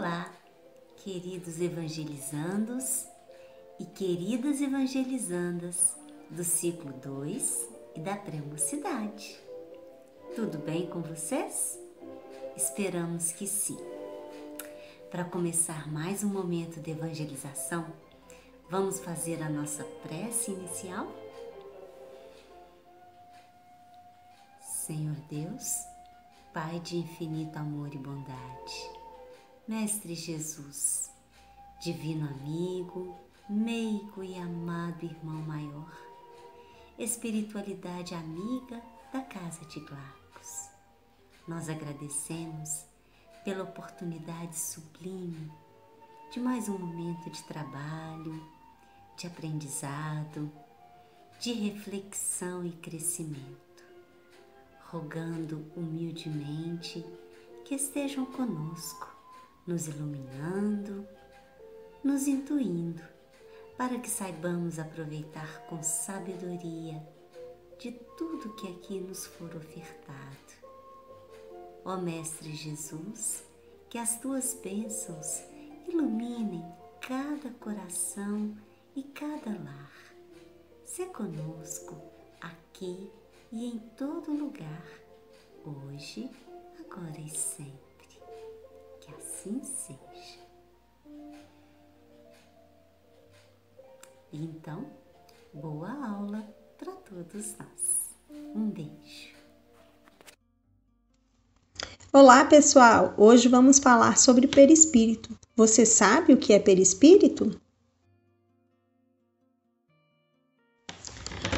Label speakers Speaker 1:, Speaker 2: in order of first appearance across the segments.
Speaker 1: Olá, queridos evangelizandos e queridas evangelizandas do ciclo 2 e da pré-mocidade. Tudo bem com vocês? Esperamos que sim. Para começar mais um momento de evangelização, vamos fazer a nossa prece inicial? Senhor Deus, Pai de infinito amor e bondade, Mestre Jesus, Divino Amigo, meigo e amado Irmão Maior, Espiritualidade amiga da Casa de Glacos, nós agradecemos pela oportunidade sublime de mais um momento de trabalho, de aprendizado, de reflexão e crescimento, rogando humildemente que estejam conosco, nos iluminando, nos intuindo, para que saibamos aproveitar com sabedoria de tudo que aqui nos for ofertado. Ó Mestre Jesus, que as tuas bênçãos iluminem cada coração e cada lar. Sê conosco aqui e em todo lugar, hoje, agora e sempre. Que assim seja. Então, boa aula para todos nós. Um beijo.
Speaker 2: Olá, pessoal! Hoje vamos falar sobre perispírito. Você sabe o que é perispírito?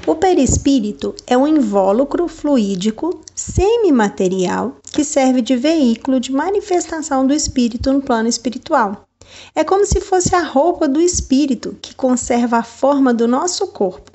Speaker 2: O perispírito é um invólucro fluídico semimaterial que serve de veículo de manifestação do espírito no plano espiritual. É como se fosse a roupa do espírito que conserva a forma do nosso corpo.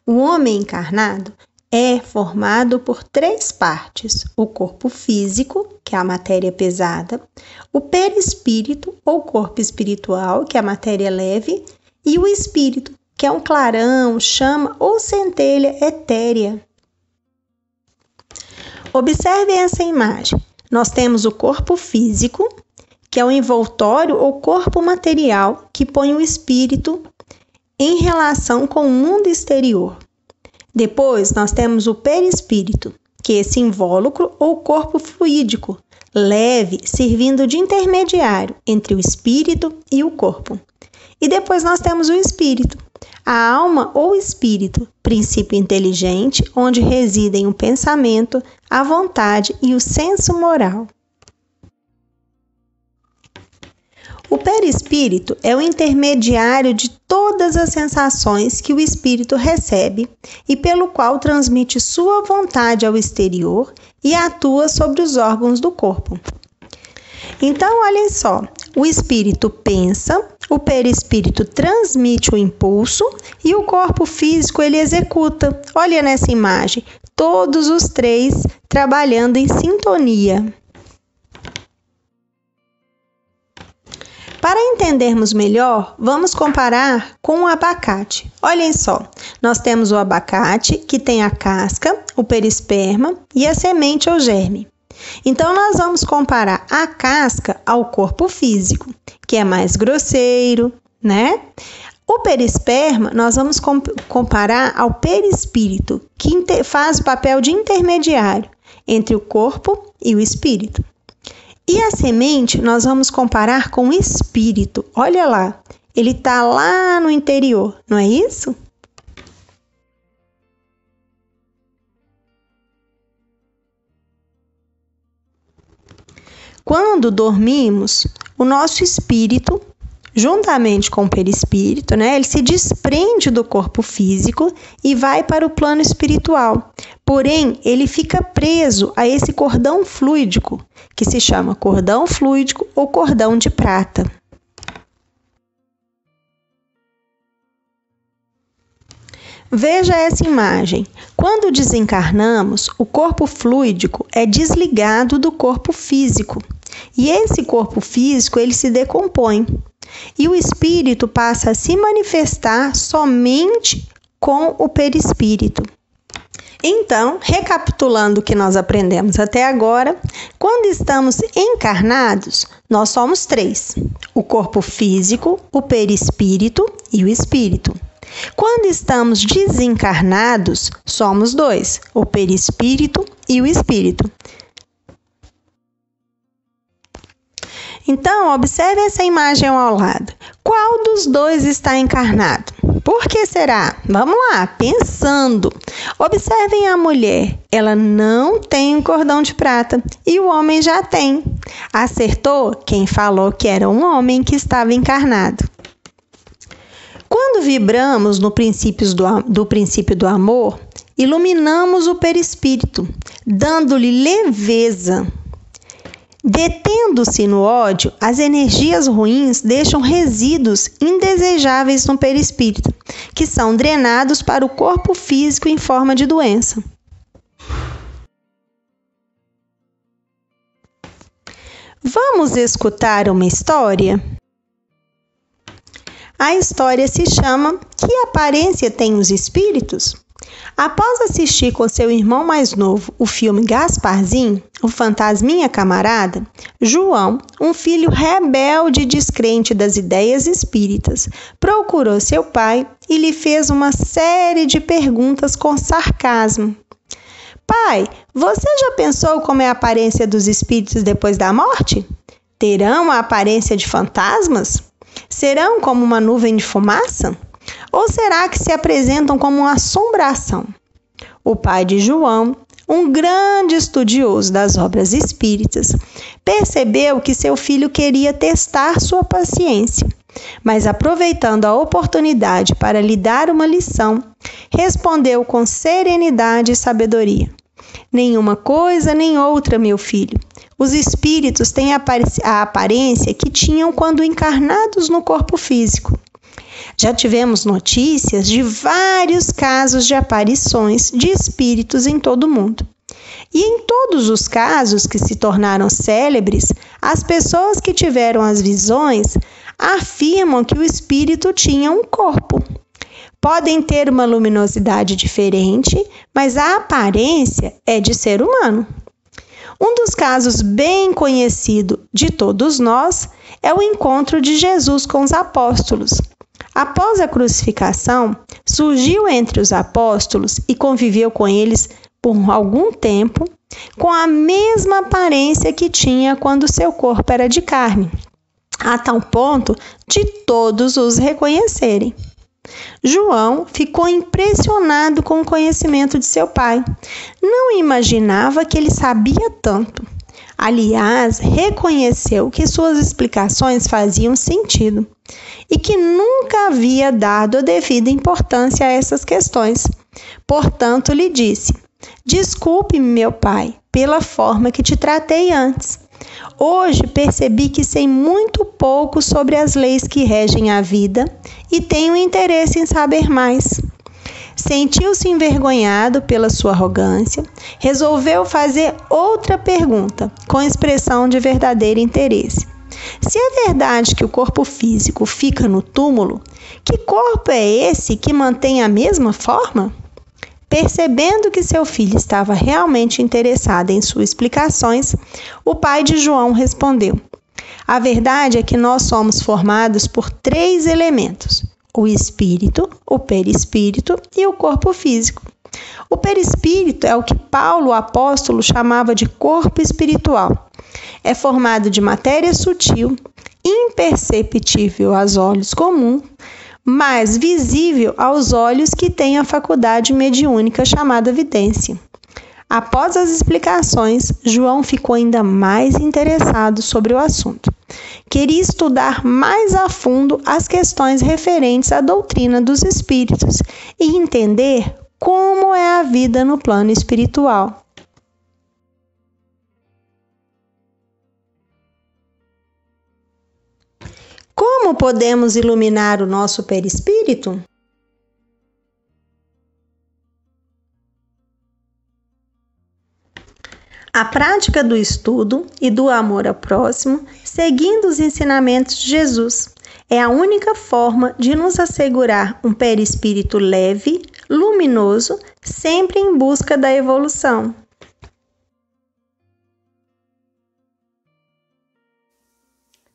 Speaker 2: O homem encarnado é formado por 3 partes: o corpo físico, que é a matéria pesada, o perispírito, ou corpo espiritual, que é a matéria leve, e o espírito, que é um clarão, chama ou centelha etérea. Observe essa imagem. Nós temos o corpo físico, que é o envoltório ou corpo material que põe o espírito em relação com o mundo exterior. Depois, nós temos o perispírito, que é esse invólucro ou corpo fluídico, leve, servindo de intermediário entre o espírito e o corpo. E depois nós temos o espírito, a alma ou espírito, princípio inteligente, onde residem o pensamento, a vontade e o senso moral. O perispírito é o intermediário de todas as sensações que o espírito recebe e pelo qual transmite sua vontade ao exterior e atua sobre os órgãos do corpo. Então, olhem só, o espírito pensa, o perispírito transmite o impulso e o corpo físico ele executa. Olha nessa imagem, todos os 3 trabalhando em sintonia. Para entendermos melhor, vamos comparar com o abacate. Olhem só, nós temos o abacate que tem a casca, o perisperma e a semente ou germe. Então, nós vamos comparar a casca ao corpo físico, que é mais grosseiro, né? O perisperma, nós vamos comparar ao perispírito, que faz o papel de intermediário entre o corpo e o espírito. E a semente, nós vamos comparar com o espírito. Olha lá, ele está lá no interior, não é isso? Quando dormimos, o nosso espírito, juntamente com o perispírito, ele se desprende do corpo físico e vai para o plano espiritual. Porém, ele fica preso a esse cordão fluídico, que se chama cordão fluídico ou cordão de prata. Veja essa imagem. Quando desencarnamos, o corpo fluídico é desligado do corpo físico. E esse corpo físico ele se decompõe. E o espírito passa a se manifestar somente com o perispírito. Então, recapitulando o que nós aprendemos até agora, quando estamos encarnados, nós somos 3: o corpo físico, o perispírito e o espírito. Quando estamos desencarnados, somos 2: o perispírito e o espírito. Então, observe essa imagem ao lado. Qual dos 2 está encarnado? Por que será? Vamos lá, pensando. Observem a mulher. Ela não tem um cordão de prata e o homem já tem. Acertou quem falou que era um homem que estava encarnado. Quando vibramos no princípio do amor, iluminamos o perispírito, dando-lhe leveza. Detendo-se no ódio, as energias ruins deixam resíduos indesejáveis no perispírito, que são drenados para o corpo físico em forma de doença. Vamos escutar uma história? A história se chama Que Aparência Têm os Espíritos? Após assistir com seu irmão mais novo o filme Gasparzinho, o Fantasminha Camarada, João, um filho rebelde e descrente das ideias espíritas, procurou seu pai e lhe fez uma série de perguntas com sarcasmo. Pai, você já pensou como é a aparência dos espíritos depois da morte? Terão a aparência de fantasmas? Serão como uma nuvem de fumaça? Ou será que se apresentam como uma assombração? O pai de João, um grande estudioso das obras espíritas, percebeu que seu filho queria testar sua paciência, mas aproveitando a oportunidade para lhe dar uma lição, respondeu com serenidade e sabedoria: nenhuma coisa nem outra, meu filho. Os espíritos têm a aparência que tinham quando encarnados no corpo físico. Já tivemos notícias de vários casos de aparições de espíritos em todo o mundo. E em todos os casos que se tornaram célebres, as pessoas que tiveram as visões afirmam que o espírito tinha um corpo. Podem ter uma luminosidade diferente, mas a aparência é de ser humano. Um dos casos bem conhecido de todos nós é o encontro de Jesus com os apóstolos. Após a crucificação, surgiu entre os apóstolos e conviveu com eles por algum tempo, com a mesma aparência que tinha quando seu corpo era de carne, a tal ponto de todos os reconhecerem. João ficou impressionado com o conhecimento de seu pai. Não imaginava que ele sabia tanto. Aliás, reconheceu que suas explicações faziam sentido e que nunca havia dado a devida importância a essas questões. Portanto, lhe disse: desculpe-me, meu pai, pela forma que te tratei antes. Hoje percebi que sei muito pouco sobre as leis que regem a vida e tenho interesse em saber mais. Sentiu-se envergonhado pela sua arrogância, resolveu fazer outra pergunta, com expressão de verdadeiro interesse. Se é verdade que o corpo físico fica no túmulo, que corpo é esse que mantém a mesma forma? Percebendo que seu filho estava realmente interessado em suas explicações, o pai de João respondeu: a verdade é que nós somos formados por 3 elementos: o espírito, o perispírito e o corpo físico. O perispírito é o que Paulo, o apóstolo, chamava de corpo espiritual. É formado de matéria sutil, imperceptível aos olhos comuns, mas visível aos olhos que têm a faculdade mediúnica chamada vidência. Após as explicações, João ficou ainda mais interessado sobre o assunto. Queria estudar mais a fundo as questões referentes à doutrina dos espíritos e entender como é a vida no plano espiritual. Como podemos iluminar o nosso perispírito? A prática do estudo e do amor ao próximo, seguindo os ensinamentos de Jesus, é a única forma de nos assegurar um perispírito leve, luminoso, sempre em busca da evolução.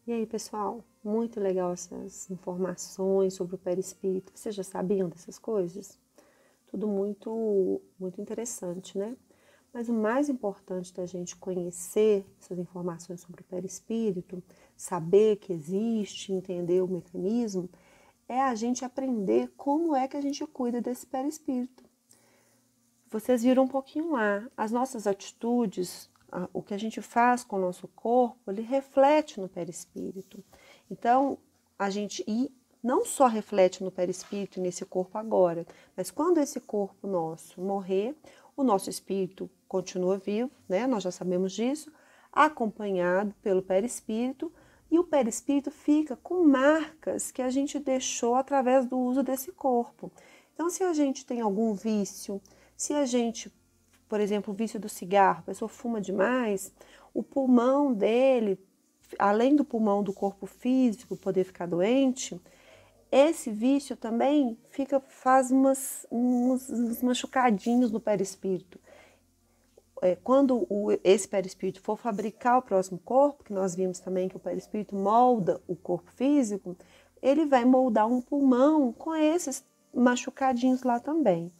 Speaker 3: E aí, pessoal, muito legal essas informações sobre o perispírito. Vocês já sabiam dessas coisas? Tudo muito interessante, né? Mas o mais importante da gente conhecer essas informações sobre o perispírito, saber que existe, entender o mecanismo, é a gente aprender como é que a gente cuida desse perispírito. Vocês viram um pouquinho lá, as nossas atitudes, o que a gente faz com o nosso corpo, ele reflete no perispírito. Então, a gente não só reflete no perispírito, nesse corpo agora, mas quando esse corpo nosso morrer, o nosso espírito continua vivo, né? Nós já sabemos disso, acompanhado pelo perispírito, e o perispírito fica com marcas que a gente deixou através do uso desse corpo. Então, se a gente tem algum vício, se a gente, por exemplo, o vício do cigarro, a pessoa fuma demais, o pulmão dele, além do pulmão do corpo físico poder ficar doente, esse vício também faz uns machucadinhos no perispírito. Quando esse perispírito for fabricar o próximo corpo, que nós vimos também que o perispírito molda o corpo físico, ele vai moldar um pulmão com esses machucadinhos lá também.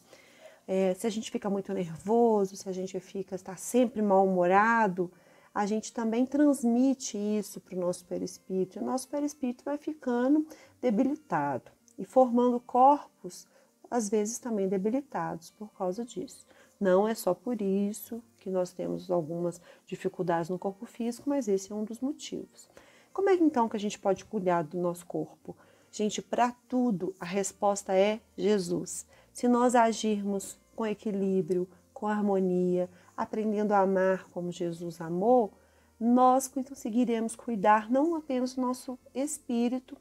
Speaker 3: Se a gente fica muito nervoso, se a gente está sempre mal-humorado, a gente também transmite isso para o nosso perispírito. E o nosso perispírito vai ficando debilitado e formando corpos, às vezes também debilitados por causa disso. Não é só por isso que nós temos algumas dificuldades no corpo físico, mas esse é um dos motivos. Como é então que a gente pode cuidar do nosso corpo? Gente, para tudo a resposta é Jesus. Se nós agirmos com equilíbrio, com harmonia, aprendendo a amar como Jesus amou, nós conseguiremos cuidar não apenas do nosso espírito,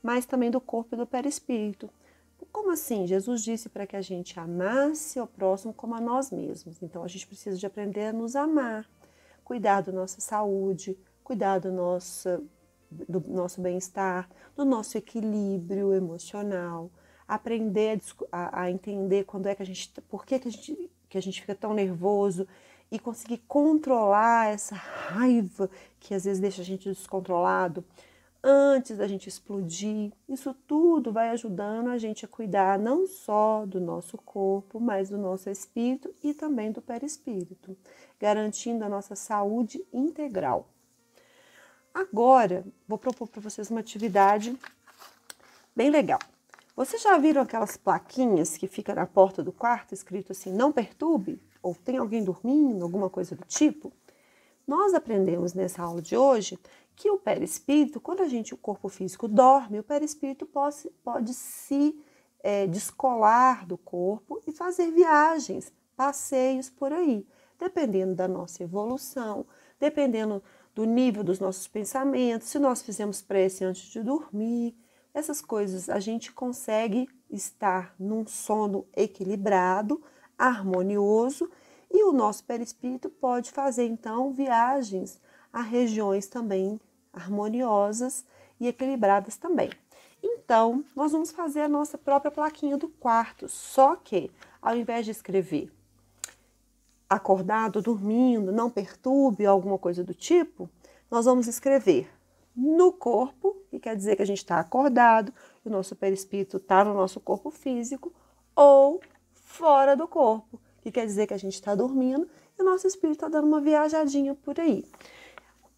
Speaker 3: mas também do corpo e do perispírito. Como assim? Jesus disse para que a gente amasse ao próximo como a nós mesmos. Então a gente precisa de aprender a nos amar, cuidar da nossa saúde, cuidar do nosso bem-estar, do nosso equilíbrio emocional, aprender a entender quando é que por que a gente fica tão nervoso e conseguir controlar essa raiva que às vezes deixa a gente descontrolado antes da gente explodir. Isso tudo vai ajudando a gente a cuidar não só do nosso corpo, mas do nosso espírito e também do perispírito, garantindo a nossa saúde integral. Agora, vou propor para vocês uma atividade bem legal. Vocês já viram aquelas plaquinhas que ficam na porta do quarto, escrito assim, não perturbe? Ou tem alguém dormindo, alguma coisa do tipo? Nós aprendemos nessa aula de hoje que o perispírito, quando o corpo físico dorme, o perispírito pode se descolar do corpo e fazer viagens, passeios por aí, dependendo da nossa evolução, dependendo do nível dos nossos pensamentos, se nós fizemos prece antes de dormir. Essas coisas a gente consegue estar num sono equilibrado, harmonioso, e o nosso perispírito pode fazer então viagens a regiões também harmoniosas e equilibradas também. Então, nós vamos fazer a nossa própria plaquinha do quarto, só que ao invés de escrever acordado, dormindo, não perturbe, alguma coisa do tipo, nós vamos escrever no corpo, que quer dizer que a gente está acordado, o nosso perispírito está no nosso corpo físico, ou fora do corpo, que quer dizer que a gente está dormindo e o nosso espírito está dando uma viajadinha por aí.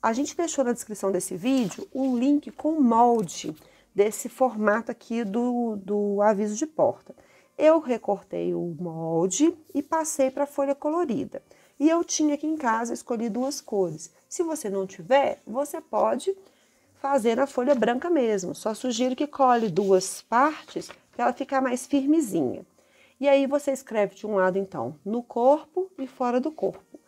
Speaker 3: A gente deixou na descrição desse vídeo um link com molde desse formato aqui do aviso de porta. Eu recortei o molde e passei para a folha colorida. E eu tinha aqui em casa, escolhi 2 cores. Se você não tiver, você pode fazer na folha branca mesmo. Só sugiro que cole 2 partes para ela ficar mais firmezinha. E aí você escreve de um lado, então, no corpo e fora do corpo.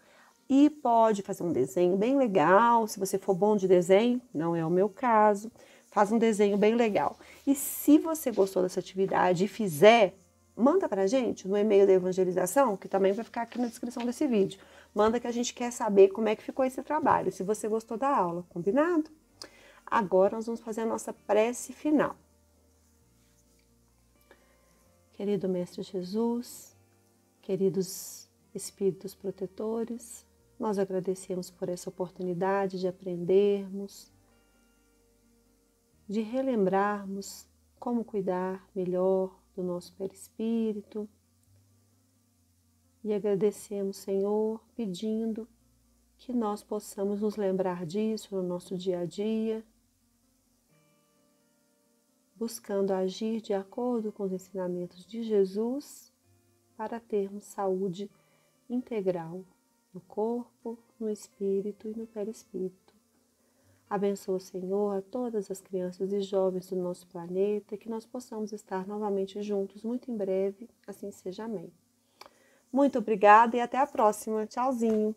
Speaker 3: E pode fazer um desenho bem legal, se você for bom de desenho, não é o meu caso, faz um desenho bem legal. E se você gostou dessa atividade e fizer, manda pra gente no e-mail da evangelização, que também vai ficar aqui na descrição desse vídeo. Manda que a gente quer saber como é que ficou esse trabalho, se você gostou da aula, combinado? Agora nós vamos fazer a nossa prece final. Querido Mestre Jesus, queridos Espíritos protetores, nós agradecemos por essa oportunidade de aprendermos, de relembrarmos como cuidar melhor do nosso perispírito. E agradecemos, Senhor, pedindo que nós possamos nos lembrar disso no nosso dia a dia, buscando agir de acordo com os ensinamentos de Jesus para termos saúde integral no corpo, no espírito e no perispírito. Abençoa, Senhor, a todas as crianças e jovens do nosso planeta, que nós possamos estar novamente juntos muito em breve, assim seja. Amém. Muito obrigada e até a próxima. Tchauzinho!